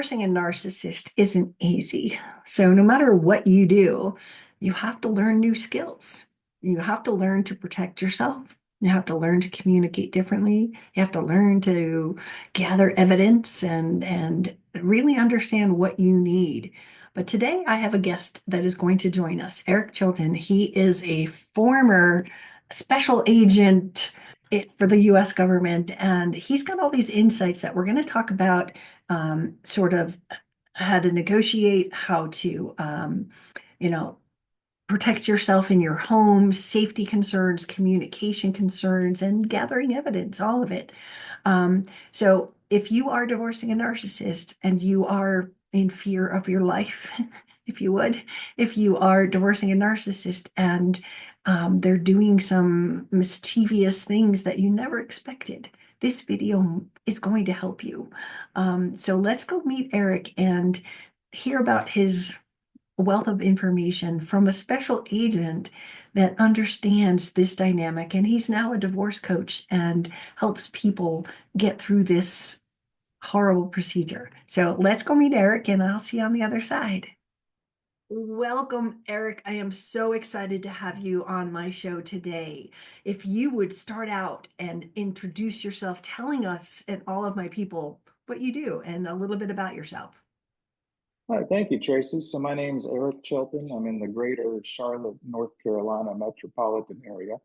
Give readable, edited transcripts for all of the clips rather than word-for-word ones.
Divorcing a narcissist isn't easy. So, no matter what you do, you have to learn new skills. You have to learn to protect yourself. You have to learn to communicate differently. You have to learn to gather evidence and really understand what you need. But today I have a guest that is going to join us, Eric Chilton. He is a former special agent for the US government, and he's got all these insights that we're going to talk about, sort of how to negotiate, how to, you know, protect yourself in your home, safety concerns, communication concerns, and gathering evidence, all of it. So if you are divorcing a narcissist and you are in fear of your life, if you would, if you are divorcing a narcissist and they're doing some mischievous things that you never expected, this video is going to help you. So let's go meet Eric and hear about his wealth of information from a special agent that understands this dynamic. And he's now a divorce coach and helps people get through this horrible procedure. So let's go meet Eric, and I'll see you on the other side. Welcome, Eric. I am so excited to have you on my show today. If you would start out and introduce yourself, telling us and all of my people what you do and a little bit about yourself. All right, thank you, Tracy. So my name is Eric Chilton. I'm in the greater Charlotte, North Carolina metropolitan area.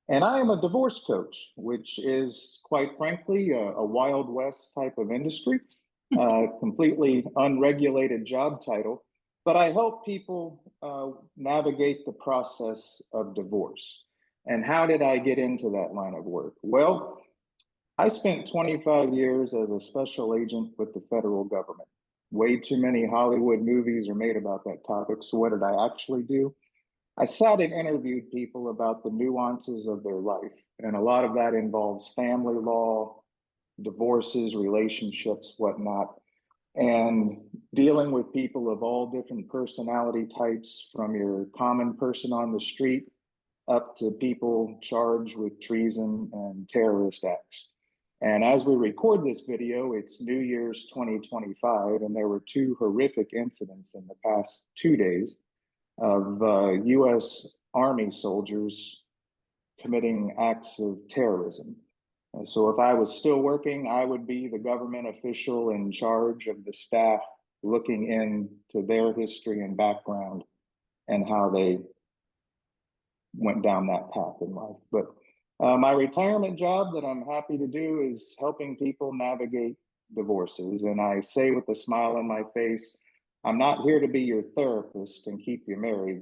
And I am a divorce coach, which is quite frankly a Wild West type of industry, completely unregulated job title. But I help people navigate the process of divorce. And how did I get into that line of work? Well, I spent 25 years as a special agent with the federal government. Way too many Hollywood movies are made about that topic. So what did I actually do? I sat and interviewed people about the nuances of their life. And a lot of that involves family law, divorces, relationships, whatnot, and dealing with people of all different personality types, from your common person on the street up to people charged with treason and terrorist acts. And as we record this video, it's New Year's 2025, and there were two horrific incidents in the past 2 days of US Army soldiers committing acts of terrorism. And so if I was still working, I would be the government official in charge of the staff looking into their history and background and how they went down that path in life. But my retirement job that I'm happy to do is helping people navigate divorces. And I say with a smile on my face, I'm not here to be your therapist and keep you married.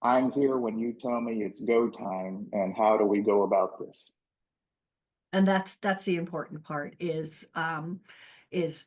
I'm here when you tell me it's go time, and how do we go about this? And that's the important part is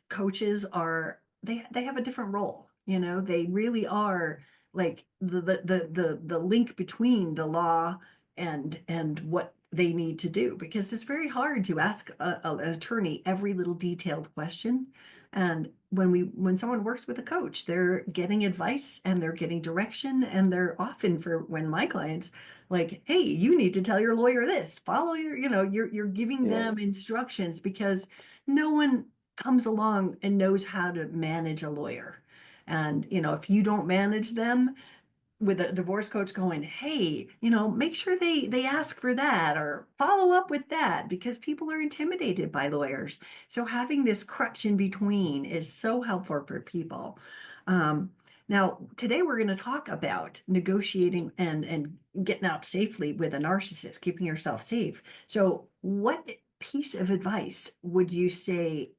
coaches are they have a different role. They really are like the link between the law and what they need to do, because it's very hard to ask an attorney every little detailed question. And when someone works with a coach, they're getting advice and they're getting direction, and they're often, for when my clients, like, hey, you need to tell your lawyer this, follow you're giving Yes. them instructions, because no one comes along and knows how to manage a lawyer. And if you don't manage them, with a divorce coach going, hey, make sure they ask for that or follow up with that, because people are intimidated by lawyers. So having this crutch in between is so helpful for people. Now, today we're going to talk about negotiating and getting out safely with a narcissist, keeping yourself safe. So what piece of advice would you say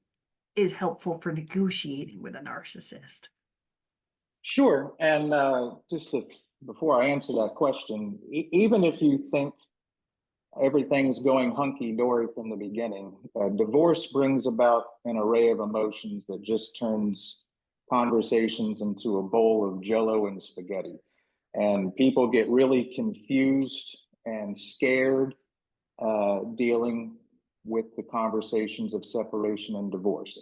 is helpful for negotiating with a narcissist? Sure. And before I answer that question, even if you think everything's going hunky dory from the beginning, divorce brings about an array of emotions that just turns conversations into a bowl of jello and spaghetti. And people get really confused and scared dealing with the conversations of separation and divorce.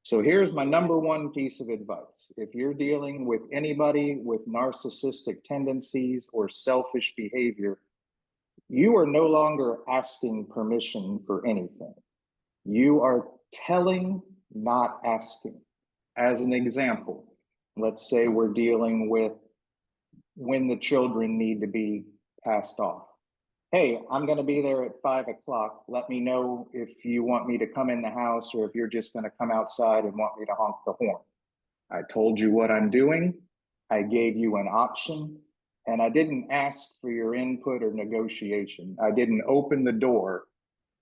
So here's my number one piece of advice. If you're dealing with anybody with narcissistic tendencies or selfish behavior, you are no longer asking permission for anything. You are telling, not asking. As an example, let's say we're dealing with when the children need to be passed off. Hey, I'm going to be there at 5 o'clock. Let me know if you want me to come in the house or if you're just going to come outside and want me to honk the horn. I told you what I'm doing. I gave you an option, and I didn't ask for your input or negotiation. I didn't open the door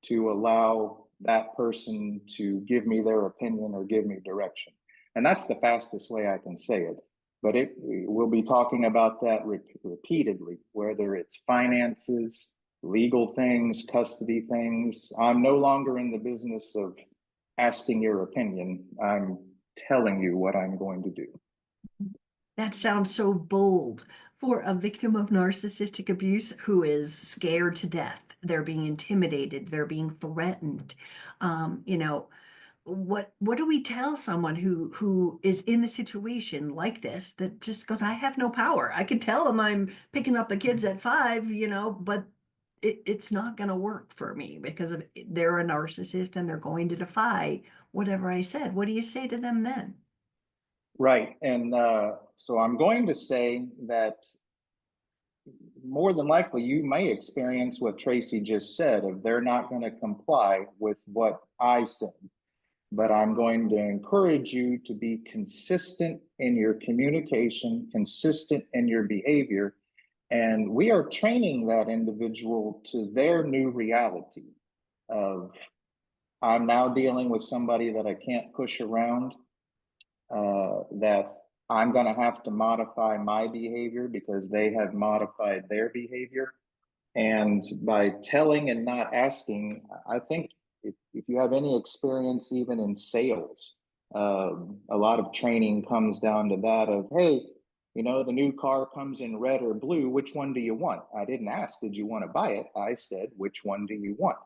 to allow that person to give me their opinion or give me direction. And that's the fastest way I can say it. But we'll be talking about that repeatedly, whether it's finances, legal things, custody things. I'm no longer in the business of asking your opinion. I'm telling you what I'm going to do. That sounds so bold for a victim of narcissistic abuse who is scared to death. They're being intimidated, they're being threatened. You know, what do we tell someone who is in the situation like this that just goes, I have no power. I can tell them I'm picking up the kids at 5, but it's not going to work for me because they're a narcissist and they're going to defy whatever I said. What do you say to them then? Right. And so I'm going to say that more than likely you may experience what Tracy just said of they're not going to comply with what I said. But I'm going to encourage you to be consistent in your communication, consistent in your behavior. And we are training that individual to their new reality of I'm now dealing with somebody that I can't push around, that I'm going to have to modify my behavior because they have modified their behavior. And by telling and not asking, I think if you have any experience even in sales, a lot of training comes down to that of, hey, the new car comes in red or blue. Which one do you want? I didn't ask, did you want to buy it? I said, which one do you want?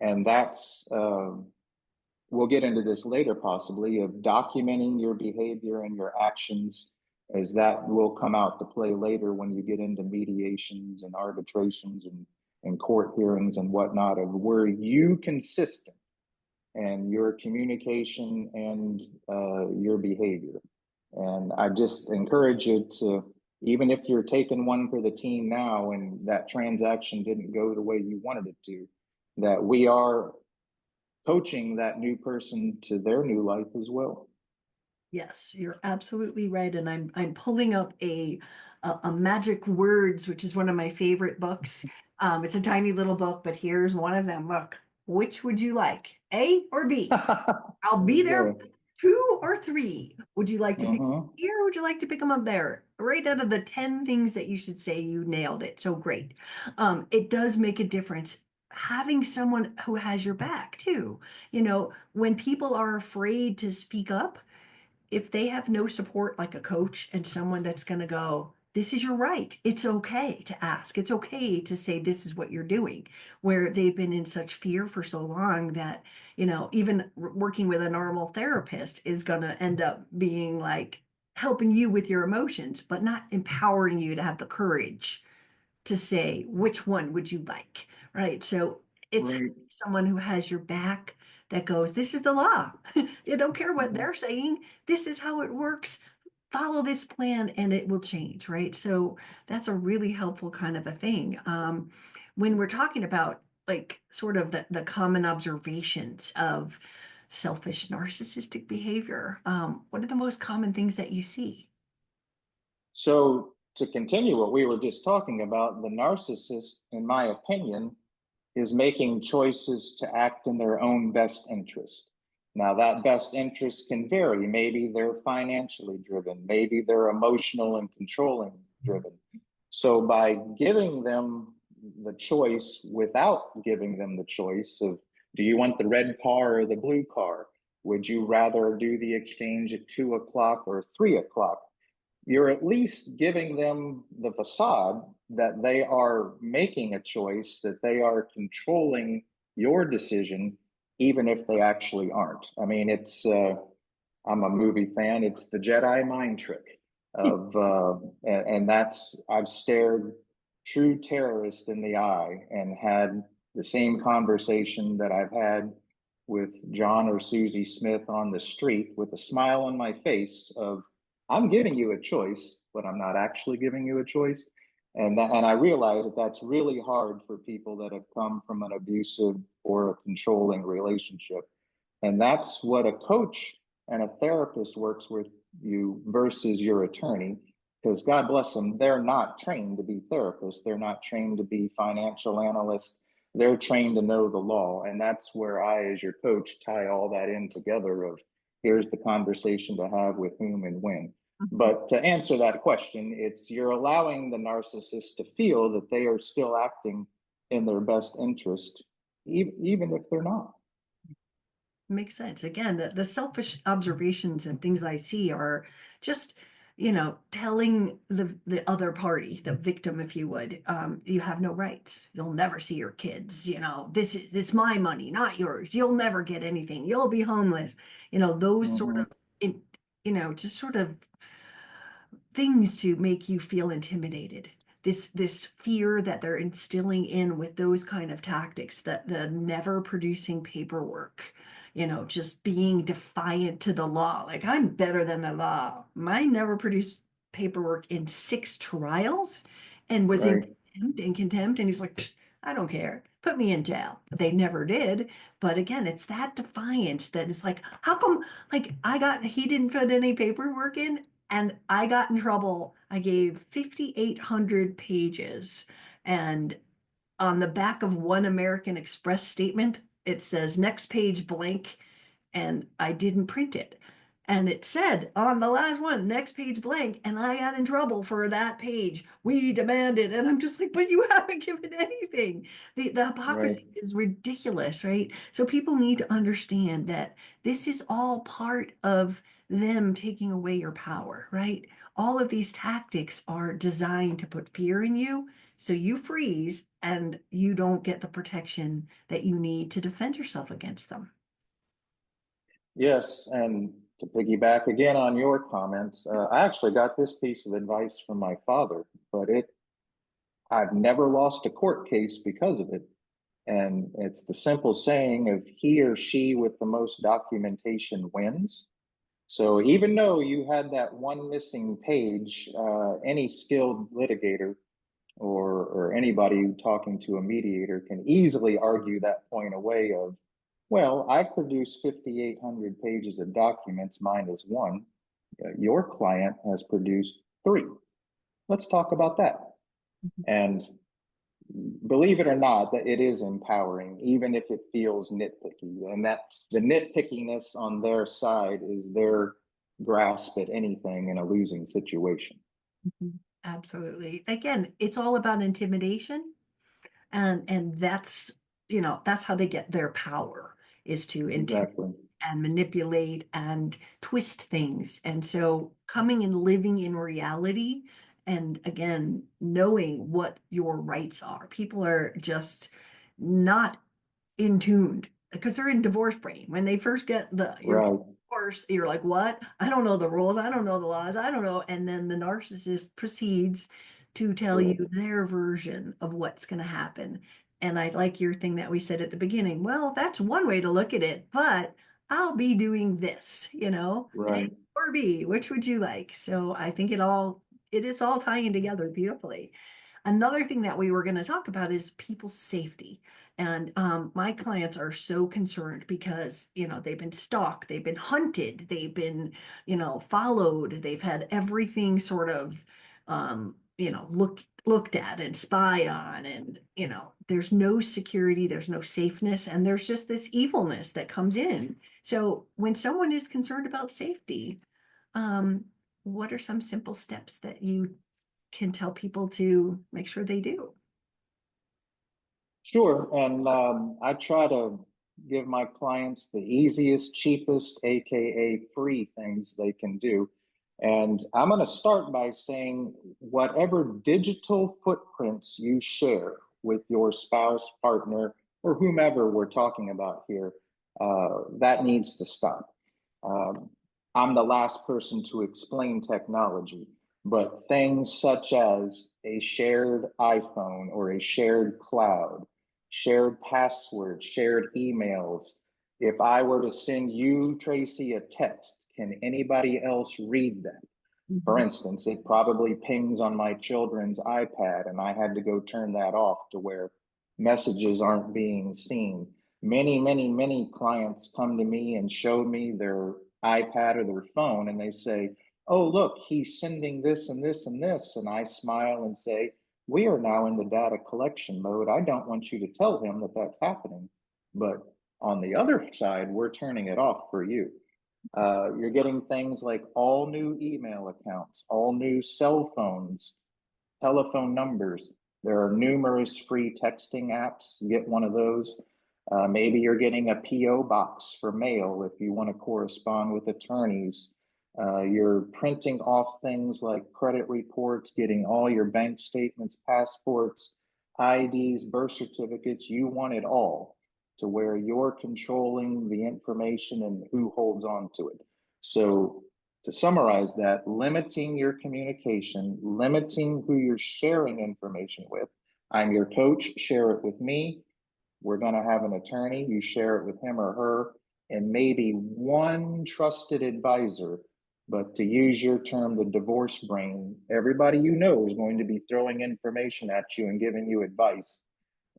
And that's, we'll get into this later possibly, of documenting your behavior and your actions, as that will come out to play later when you get into mediations and arbitrations and court hearings and whatnot, of were you consistent and your communication and your behavior. And I just encourage you to, even if you're taking one for the team now and that transaction didn't go the way you wanted it to, that we are coaching that new person to their new life as well. Yes, you're absolutely right. And I'm pulling up a magic words, which is one of my favorite books. It's a tiny little book, but here's one of them. Look, which would you like? A or B? I'll There be you there go. 2 or 3. Would you like to pick Mm-hmm. here or would you like to pick them up there? Right out of the 10 things that you should say, you nailed it. So great. It does make a difference having someone who has your back too. When people are afraid to speak up, if they have no support like a coach and someone that's going to go, this is your right. It's okay to ask. It's okay to say this is what you're doing, where they've been in such fear for so long that, even working with a normal therapist is going to end up being like helping you with your emotions, but not empowering you to have the courage to say, which one would you like? Right. So it's Right. someone who has your back that goes, this is the law. You don't care what Mm-hmm. they're saying. This is how it works. Follow this plan and it will change. Right. So that's a really helpful kind of a thing. When we're talking about like sort of the common observations of selfish narcissistic behavior, what are the most common things that you see? So to continue what we were just talking about, the narcissist, in my opinion, is making choices to act in their own best interest. Now, that best interest can vary. Maybe they're financially driven, maybe they're emotional and controlling driven. So, by giving them the choice without giving them the choice of, do you want the red car or the blue car? Would you rather do the exchange at 2 o'clock or 3 o'clock? You're at least giving them the facade that they are making a choice, that they are controlling your decision, even if they actually aren't. I mean, I'm a movie fan. It's the Jedi mind trick of, and that's, I've stared true terrorists in the eye and had the same conversation that I've had with John or Susie Smith on the street with a smile on my face of, I'm giving you a choice, but I'm not actually giving you a choice. And I realize that that's really hard for people that have come from an abusive or a controlling relationship. And that's what a coach and a therapist works with you versus your attorney. Because God bless them, they're not trained to be therapists. They're not trained to be financial analysts. They're trained to know the law. And that's where I, as your coach, tie all that in together of here's the conversation to have with whom and when. But to answer that question, it's you're allowing the narcissist to feel that they are still acting in their best interest, even if they're not. Makes sense. Again, the selfish observations and things I see are just, telling the other party, the victim, if you would, you have no rights. You'll never see your kids. This my money, not yours. You'll never get anything. You'll be homeless. Those sort Mm-hmm. of, just sort of things to make you feel intimidated. This fear that they're instilling in with those kind of tactics, that the never producing paperwork, just being defiant to the law. Like, I'm better than the law. Mine never produced paperwork in 6 trials and was in Right, contempt. And he was like, I don't care. Put me in jail. But they never did. But again, it's that defiance that is like, how come, like, he didn't put any paperwork in and I got in trouble. I gave 5,800 pages. And on the back of one American Express statement, it says next page blank. And I didn't print it. And it said on the last one, next page blank. And I got in trouble for that page. We demanded. And I'm just like, but you haven't given anything. The right. hypocrisy is ridiculous, right? So people need to understand that this is all part of them taking away your power, right? All of these tactics are designed to put fear in you so you freeze and you don't get the protection that you need to defend yourself against them. Yes, and to piggyback again on your comments, I actually got this piece of advice from my father, but I've never lost a court case because of it. And it's the simple saying of he or she with the most documentation wins. So even though you had that one missing page, any skilled litigator or anybody talking to a mediator can easily argue that point away of, well, I produced 5,800 pages of documents, mine is one. Your client has produced three. Let's talk about that. And believe it or not, that it is empowering, even if it feels nitpicky. And that the nitpickiness on their side is their grasp at anything in a losing situation. Mhm. Absolutely. Again, it's all about intimidation, and that's how they get their power, is to intimidate Exactly. and manipulate and twist things. And so coming and living in reality, and again, knowing what your rights are. People are just not in tuned because they're in divorce brain. When they first get your Right. divorce, you're like, what? I don't know the rules. I don't know the laws. I don't know. And then the narcissist proceeds to tell Correct. you their version of what's going to happen. And I like your thing that we said at the beginning. Well, that's one way to look at it, but I'll be doing this, A Right. or B, which would you like? So I think it is all tying together beautifully. Another thing that we were going to talk about is people's safety. And my clients are so concerned because, they've been stalked, they've been hunted, they've been, followed, they've had everything sort of, looked at and spied on. And, there's no security, there's no safeness, and there's just this evilness that comes in. So when someone is concerned about safety, um, what are some simple steps that you can tell people to make sure they do? Sure. And I try to give my clients the easiest, cheapest, AKA free things they can do. And I'm going to start by saying whatever digital footprints you share with your spouse, partner, or whomever we're talking about here, that needs to stop. Um, I'm the last person to explain technology, but things such as a shared iPhone or a shared cloud, shared passwords, shared emails, If I were to send you, Tracy, a text, can anybody else read that? For Mhm. instance, it probably pings on my children's iPad, and I had to go turn that off to where messages aren't being seen. Many clients come to me and show me their iPad or their phone, and they say, "Oh, look, he's sending this and this and this." And I smile and say, "We are now in the data collection mode. I don't want you to tell him that that's happening. But on the other side, we're turning it off for you." You're getting things like all new email accounts, all new cell phones, telephone numbers. There are numerous free texting apps. You get one of those. Maybe you're getting a PO box for mail if you want to correspond with attorneys. You're printing off things like credit reports, getting all your bank statements, passports, IDs, birth certificates. You want it all to where you're controlling the information and who holds on to it. So to summarize that, limiting your communication, limiting who you're sharing information with. I'm your coach, share it with me. We're going to have an attorney, you share it with him or her, and maybe one trusted advisor. But to use your term, the divorce brain, everybody you know is going to be throwing information at you and giving you advice.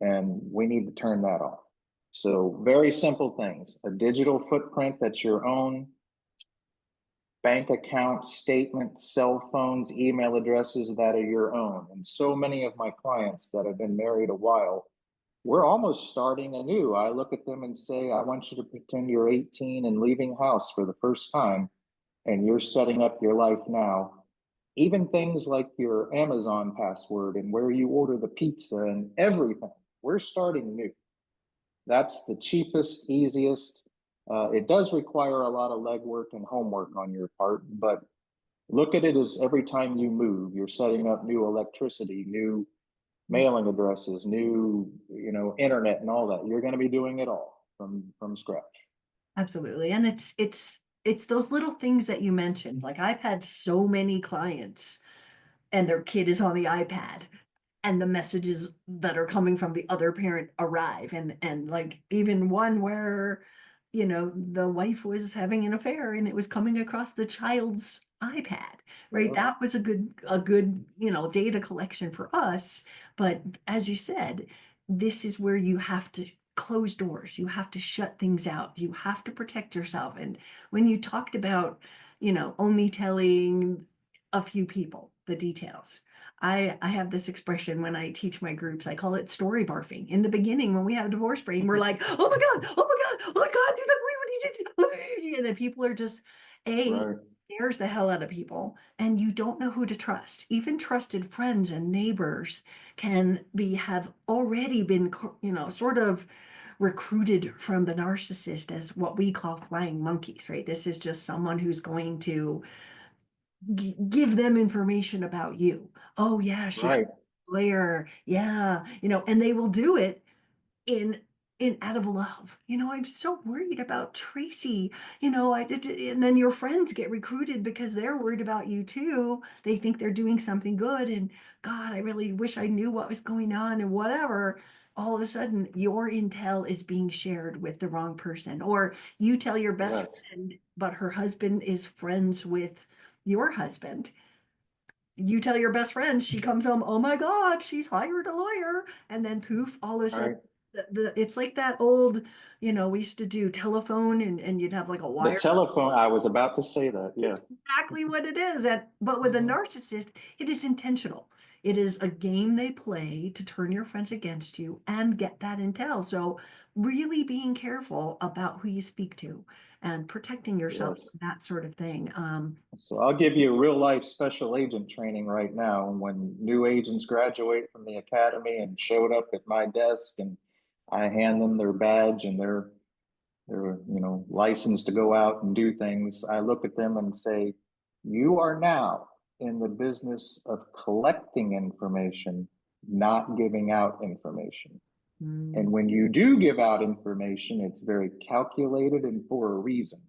And we need to turn that off. So, very simple things, a digital footprint that's your own, bank accounts, statements, cell phones, email addresses that are your own. And so many of my clients that have been married a while, we're almost starting anew. I look at them and say, I want you to pretend you're 18 and leaving house for the first time, and you're setting up your life now. Even things like your Amazon password and where you order the pizza and everything, we're starting new. That's the cheapest, easiest. It does require a lot of legwork and homework on your part, but look at it as every time you move, you're setting up new electricity, new mailing addresses, new, internet and all that. You're going to be doing it all from scratch. Absolutely. And it's those little things that you mentioned. Like I've had so many clients and their kid is on the iPad and the messages that are coming from the other parent arrive and like even one where the wife was having an affair and it was coming across the child's iPad, right? Yep. That was a good data collection for us. But as you said, this is where you have to close doors, you have to shut things out, you have to protect yourself. And when you talked about only telling a few people the details, I have this expression when I teach my groups. I call it story barfing. In the beginning, when we have divorce brain, we're like, "Oh my God, oh my God, oh my God, you don't believe what he did." And then people are just a Right. scares the hell out of people, and you don't know who to trust. Even trusted friends and neighbors can have already been, sort of recruited from the narcissist as what we call flying monkeys, right? This is just someone who's going to give them information about you. Oh yeah, she had Right. a lawyer. Yeah, and they will do it in out of love. I'm so worried about Tracy. I did, and then your friends get recruited because they're worried about you too. They think they're doing something good, and God, I really wish I knew what was going on and whatever. All of a sudden, your intel is being shared with the wrong person, or you tell your best Yes. friend, but her husband is friends with your husband. You tell your best friend, she comes home, oh my God, she's hired a lawyer. And then poof, all of a sudden, Right. it's like that old, we used to do telephone and you'd have like a The wire. telephone, I was about to say that. Yeah. It's exactly what it is. But with a narcissist, it is intentional. It is a game they play to turn your friends against you and get that intel. So really being careful about who you speak to and protecting yourself Yes. from that sort of thing. So I'll give you real life special agent training right now. When new agents graduate from the academy and showed up at my desk, and I hand them their badge and their license to go out and do things, I look at them and say, you are now in the business of collecting information, not giving out information. And Mm, when you do give out information, it's very calculated and for a reason.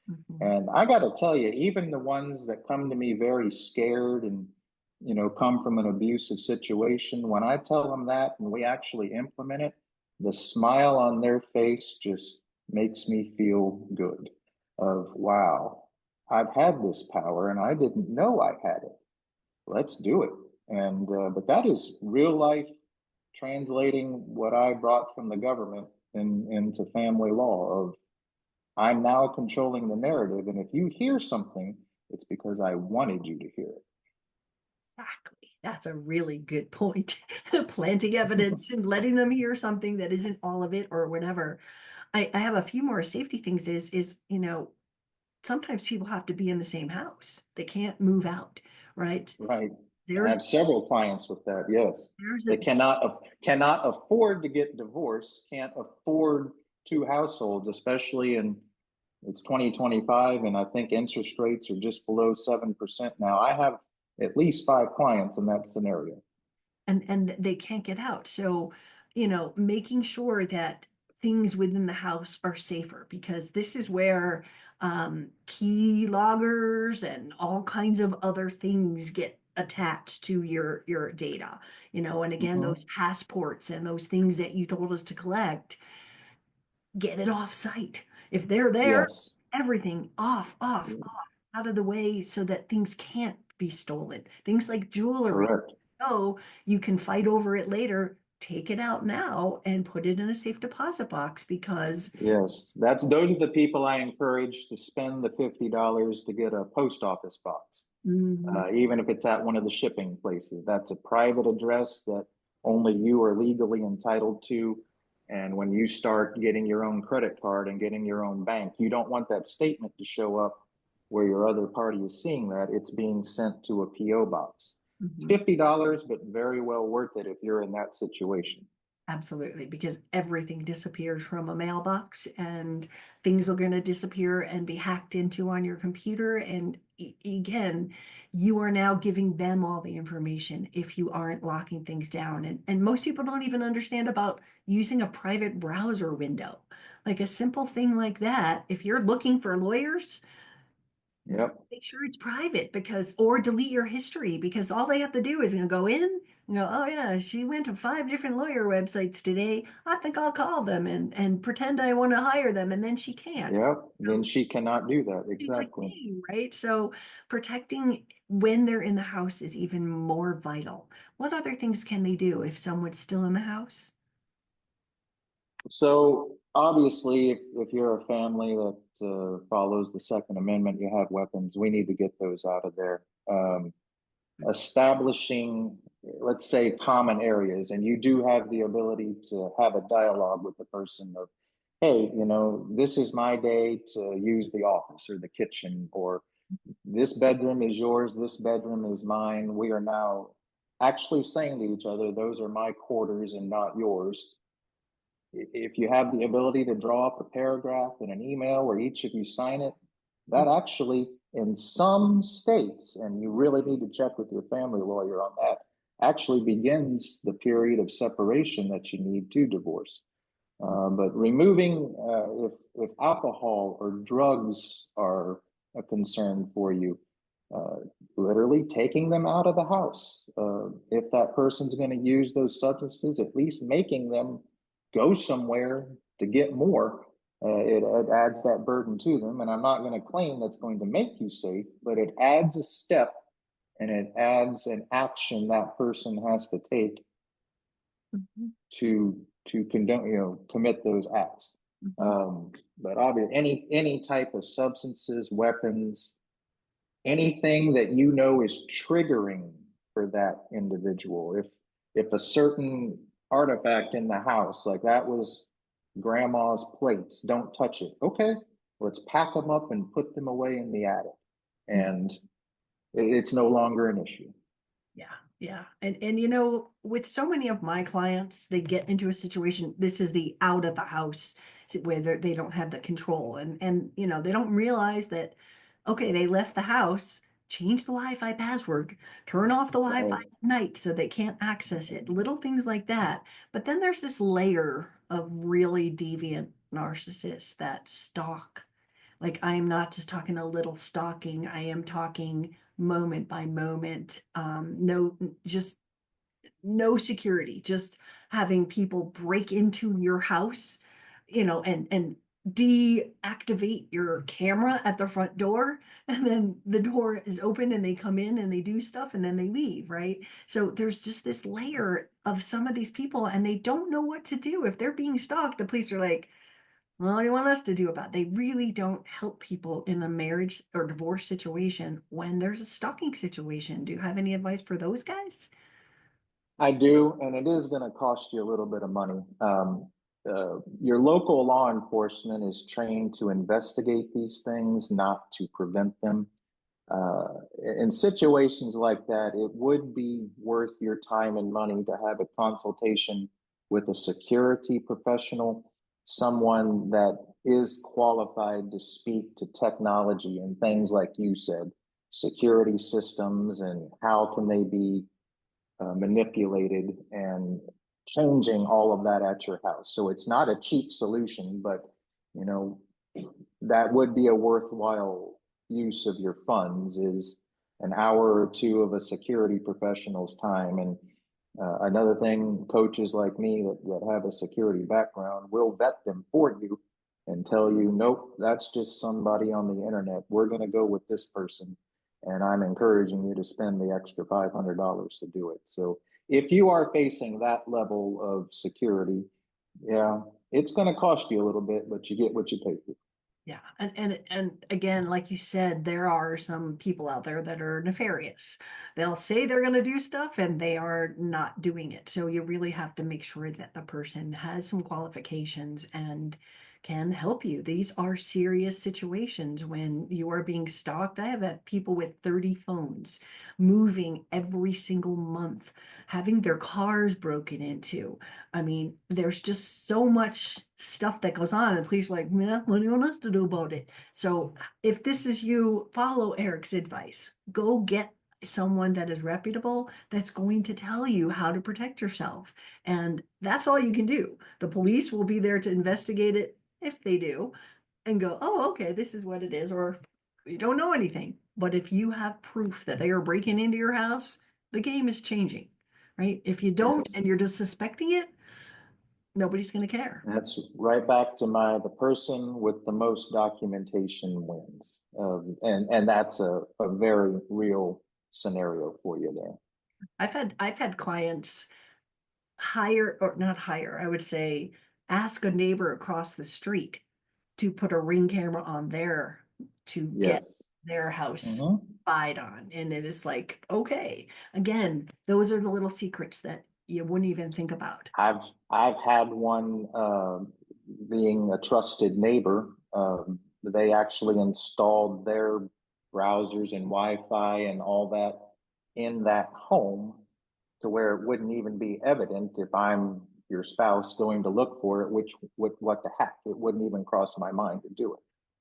mhm. And I got to tell you, even the ones that come to me very scared and, come from an abusive situation, when I tell them that and we actually implement it, the smile on their face just makes me feel good of, wow, I've had this power and I didn't know I had it. Let's do it. And but that is real life translating what I brought from the government into family law of I'm now controlling the narrative. And if you hear something, it's because I wanted you to hear Exactly. That's a really good point. Planting it. evidence and letting them hear something that isn't all of it or whatever. I have a few more safety things sometimes people have to be in the same house. They can't move out, right? Right. I There's have several clients with that. Yes. there's They a cannot afford to get divorced, can't afford two households, especially in it's 2025 and I think interest rates are just below 7% now. I have at least five clients in that scenario. and they can't get out. So, making sure that things within the house are safer because this is where key loggers and all kinds of other things get attached to your data. And again, those Mhm. passports and those things that you told us to collect, get it off site. If they're there, Yes, everything off, out of the way so that things can't be stolen. Things like jewelry. correct. Oh, you can fight over it later. Take it out now and put it in a safe deposit box because Yes, that's those are the people I encourage to spend the $50 to get a post office box. Mhm. Even if it's at one of the shipping places. That's a private address that only you are legally entitled to. And when you start getting your own credit card and getting your own bank, you don't want that statement to show up where your other party is seeing that. It's being sent to a PO box. It's Mhm. $50, but very well worth it if you're in that situation. Absolutely, because everything disappears from a mailbox and things are going to disappear and be hacked into on your computer. And again, you are now giving them all the information if you aren't locking things down. And most people don't even understand about using a private browser window. Like a simple thing like that, if you're looking for lawyers, Yep. make sure it's private or delete your history because all they have to do is go in and go, oh yeah, she went to 5 different lawyer websites today. I think I'll call them and pretend I want to hire them. And then she can't. Yep. Then So she cannot do that. it's a Exactly. game, right? So protecting when they're in the house is even more vital. What other things can they do if someone's still in the house? So obviously, if you're a family that follows the Second Amendment, you have weapons. We need to get those out of there. Establishing, let's say, common areas, and you do have the ability to have a dialogue with the person of, hey, this is my day to use the office or the kitchen, or this bedroom is yours, this bedroom is mine. We are now actually saying to each other, those are my quarters and not yours. If you have the ability to draw up a paragraph in an email where each of you sign it, that actually, in some states, and you really need to check with your family lawyer on that, actually begins the period of separation that you need to divorce. But removing, if alcohol or drugs are a concern for you, uh, literally taking them out of the house. If that person's going to use those substances, at least making them go somewhere to get more. It adds that burden to them. And I'm not going to claim that's going to make you safe, but it adds a step and it adds an action that person has to take Mhm. to condone, commit those acts. Mhm. But obviously, any type of substances, weapons, anything that is triggering for that individual. If a certain artifact in the house, like that was grandma's plates, don't touch it. Okay, let's pack them up and put them away in the attic, and it's no longer an issue. Yeah, yeah. And with so many of my clients, they get into a situation, this is the out of the house where they don't have the control. And they don't realize that, okay, they left the house, change the Wi-Fi password, turn off the Wi-Fi Right. at night so they can't access it. Little things like that. But then there's this layer of really deviant narcissists that stalk. Like I am not just talking a little stalking, I am talking moment by moment. No, just no security, just having people break into your house, and deactivate your camera at the front door, and then the door is open and they come in and they do stuff and then they leave, right? So there's just this layer of some of these people and they don't know what to do. If they're being stalked, the police are like, well, what do you want us to do about it? They really don't help people in a marriage or divorce situation when there's a stalking situation. Do you have any advice for those guys? I do, and it is going to cost you a little bit of money. Your local law enforcement is trained to investigate these things, not to prevent them. In situations like that, it would be worth your time and money to have a consultation with a security professional, someone that is qualified to speak to technology and things like you said, security systems and how can they be manipulated and changing all of that at your house. So it's not a cheap solution, but you know, that would be a worthwhile use of your funds is an hour or two of a security professional's time. And another thing, coaches like me that have a security background will vet them for you and tell you, nope, that's just somebody on the internet. We're going to go with this person. And I'm encouraging you to spend the extra $500 to do it. So if you are facing that level of security, yeah, it's going to cost you a little bit, but you get what you pay for. Yeah, and again, like you said, there are some people out there that are nefarious. They'll say they're going to do stuff and they are not doing it. So you really have to make sure that the person has some qualifications and can help you. These are serious situations when you are being stalked. I have had people with 30 phones moving every single month, having their cars broken into. I mean, there's just so much stuff that goes on, and the police are like, yeah, what do you want us to do about it? So if this is you, follow Eric's advice. Go get someone that is reputable that's going to tell you how to protect yourself. And that's all you can do. The police will be there to investigate it if they do and go, oh, okay, this is what it is, or you don't know anything. But if you have proof that they are breaking into your house, the game is changing, right? If you don't Yes. and you're just suspecting it, nobody's going to care. That's right back to the person with the most documentation wins. And that's a very real scenario for you there. I've had clients hire or not hire, I would say ask a neighbor across the street to put a ring camera on there to Yes. get their house Mhm. spied on. And it is like, okay, again, those are the little secrets that you wouldn't even think about. I've I've had one being a trusted neighbor. They actually installed their browsers and Wi-Fi and all that in that home to where it wouldn't even be evident if I'm your spouse going to look for it, which what the heck? It wouldn't even cross my mind to do it.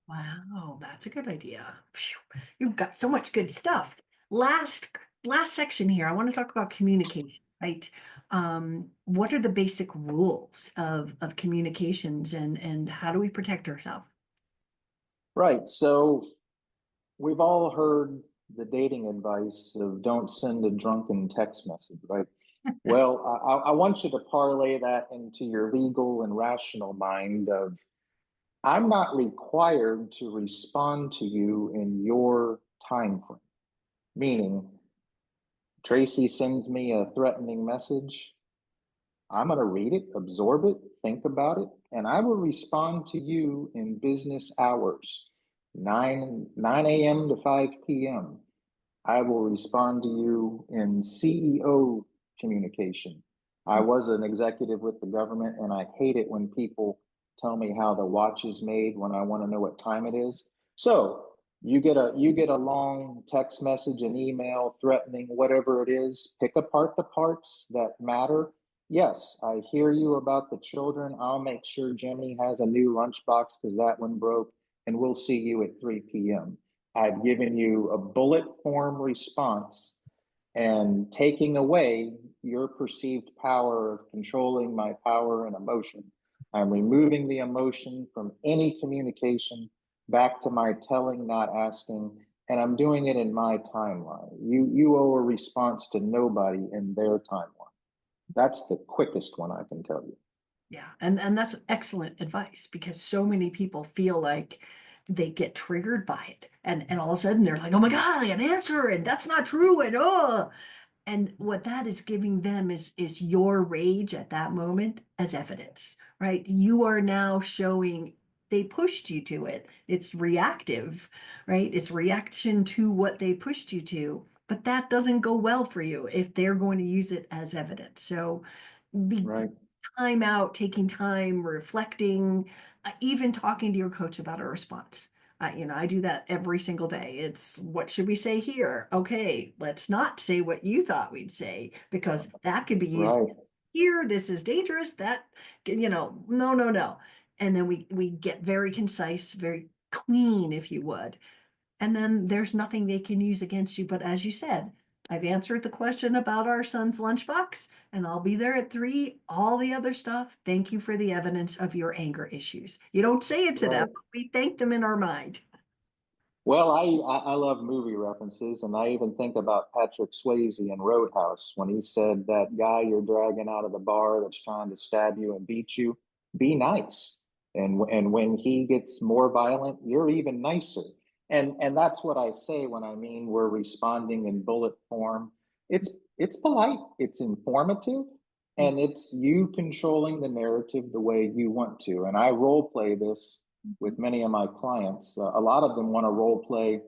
Wow, that's a good idea. Phew, you've got so much good stuff. Last section here, I want to talk about communication, right? What are the basic rules of communications and how do we protect ourselves? Right. So we've all heard the dating advice of don't send a drunken text message, right? Well, I want you to parlay that into your legal and rational mind of I'm not required to respond to you in your time frame. Meaning, Tracy sends me a threatening message. I'm going to read it, absorb it, think about it, and I will respond to you in business hours, 9 a.m. to 5 p.m. I will respond to you in CEO communication. I was an executive with the government, and I hate it when people tell me how the watch is made when I want to know what time it is. So you get a long text message, an email threatening whatever it is. Pick apart the parts that matter. Yes, I hear you about the children. I'll make sure Jimmy has a new lunchbox because that one broke, and we'll see you at 3 p.m. I've given you a bullet form response and taking away your perceived power of controlling my power and emotion. I'm removing the emotion from any communication back to my telling, not asking, and I'm doing it in my timeline. You owe a response to nobody in their timeline. That's the quickest one I can tell you. Yeah, and that's excellent advice because so many people feel like they get triggered by it, and all of a sudden they're like, "Oh my God, an answer, and that's not true," and oh, and what that is giving them is your rage at that moment as evidence, right? You are now showing they pushed you to it. It's reactive, right? It's reaction to what they pushed you to, but that doesn't go well for you if they're going to use it as evidence. So be Right. time out, taking time, reflecting, even talking to your coach about a response. I do that every single day. It's what should we say here? Okay, let's not say what you thought we'd say because that could be used Right. here. This is dangerous. That, no, no, no. And then we get very concise, very clean, if you would. And then there's nothing they can use against you. But as you said, I've answered the question about our son's lunchbox, and I'll be there at 3. All the other stuff, thank you for the evidence of your anger issues. You don't say it to them, Right. but we thank them in our mind. Well, I love movie references, and I even think about Patrick Swayze in Roadhouse when he said that guy you're dragging out of the bar that's trying to stab you and beat you, be nice. And when he gets more violent, you're even nicer. And that's what I say when I mean we're responding in bullet form. It's polite, it's informative, and it's you controlling the narrative the way you want to. And I role play this with many of my clients. A lot of them want to role play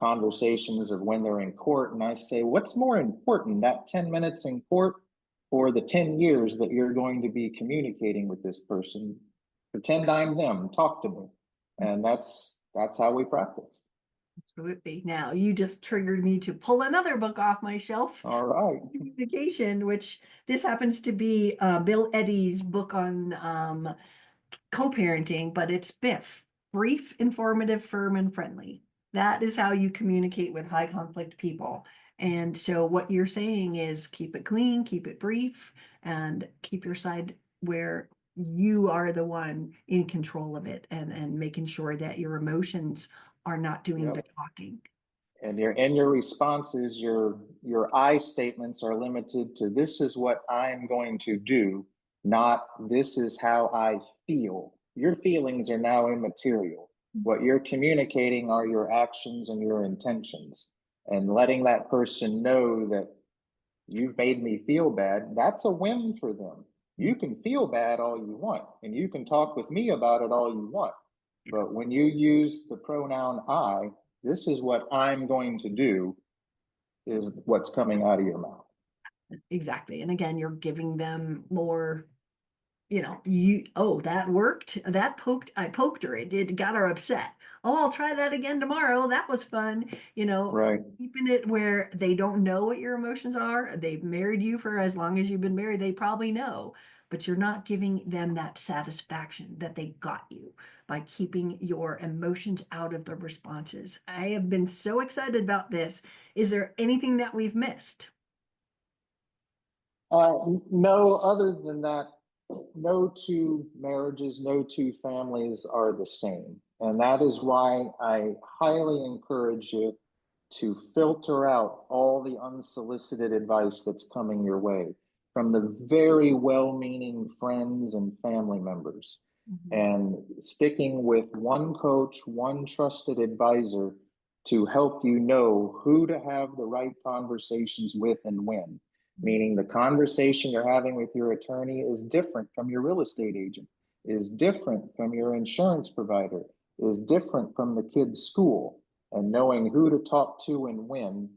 conversations of when they're in court. And I say, what's more important, that 10 minutes in court or the 10 years that you're going to be communicating with this person? Pretend I'm them, talk to me. And that's how we practice. Absolutely. Now, you just triggered me to pull another book off my shelf. All right. Communication, which this happens to be Bill Eddy's book on co-parenting, but it's BIF, brief, informative, firm, and friendly. That is how you communicate with high conflict people. And so what you're saying is keep it clean, keep it brief, and keep your side where you are the one in control of it and making sure that your emotions are not doing the Yep. talking. And your responses, your I statements are limited to this is what I'm going to do, not this is how I feel. Your feelings are now immaterial. What you're communicating are your actions and your intentions. And letting that person know that you've made me feel bad, that's a win for them. You can feel bad all you want, and you can talk with me about it all you want. But when you use the pronoun I, this is what I'm going to do, is what's coming out of your mouth. Exactly. And again, you're giving them more, that worked. I poked her. It got her upset. Oh, I'll try that again tomorrow. That was fun. Right. Keeping it where they don't know what your emotions are. They've married you for as long as you've been married. They probably know, but you're not giving them that satisfaction that they got you by keeping your emotions out of the responses. I have been so excited about this. Is there anything that we've missed? No, other than that, no two marriages, no two families are the same. And that is why I highly encourage you to filter out all the unsolicited advice that's coming your way from the very well meaning friends and family members, Mhm. and sticking with one coach, one trusted advisor to help you know who to have the right conversations with and when. Meaning the conversation you're having with your attorney is different from your real estate agent, is different from your insurance provider, is different from the kid's school, and knowing who to talk to and when.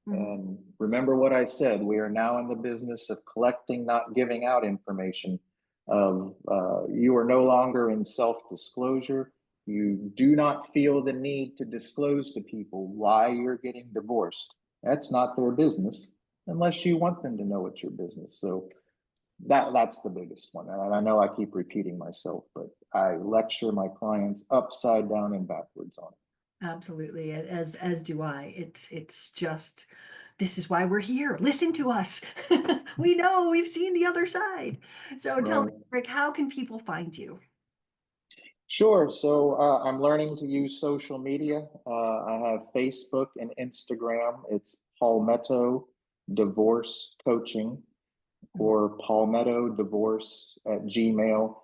Mhm. And remember what I said, we are now in the business of collecting, not giving out information. You are no longer in self-disclosure. You do not feel the need to disclose to people why you're getting divorced. That's not their business unless you want them to know it's your business. So that's the biggest one. And I know I keep repeating myself, but I lecture my clients upside down and backwards on it. Absolutely, as do I. It's just this is why we're here. Listen to us. We know we've seen the other side. So tell me, Right. Rick, how can people find you? Sure. So I'm learning to use social media. I have Facebook and Instagram. It's Palmetto Divorce Coaching. or palmettodivorce@gmail.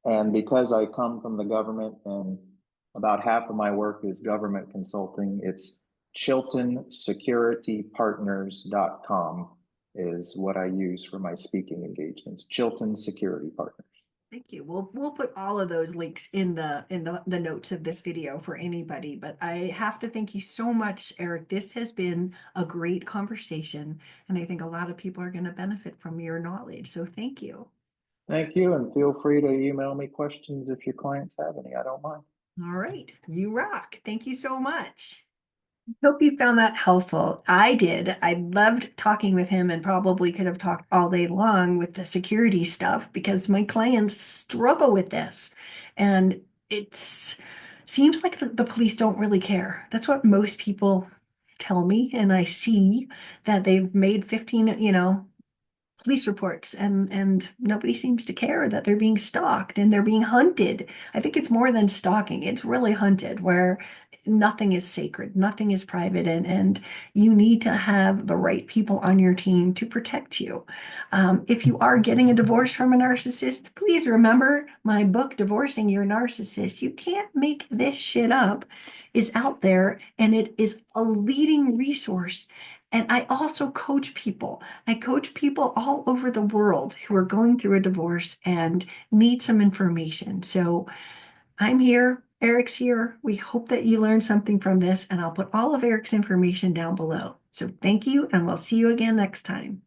And because I come from the government and about half of my work is government consulting, it's chiltonsecuritypartners.com is what I use for my speaking engagements. Chilton Security Partners. Thank you. We'll put all of those links in the notes of this video for anybody. But I have to thank you so much, Eric. This has been a great conversation, and I think a lot of people are going to benefit from your knowledge. So thank you. Thank you, and feel free to email me questions if your clients have any. I don't mind. All right. You rock. Thank you so much. Hope you found that helpful. I did. I loved talking with him and probably could have talked all day long with the security stuff because my clients struggle with this. And it seems like the police don't really care. That's what most people tell me. And I see that they've made 15, police reports and nobody seems to care that they're being stalked and they're being hunted. I think it's more than stalking. It's really hunted where nothing is sacred, nothing is private, and you need to have the right people on your team to protect you. If you are getting a divorce from a narcissist, please remember my book, Divorcing Your Narcissist. You can't make this shit up. Is out there and it is a leading resource. And I also coach people. I coach people all over the world who are going through a divorce and need some information. So I'm here, Eric's here. We hope that you learned something from this, and I'll put all of Eric's information down below. So thank you, and we'll see you again next time.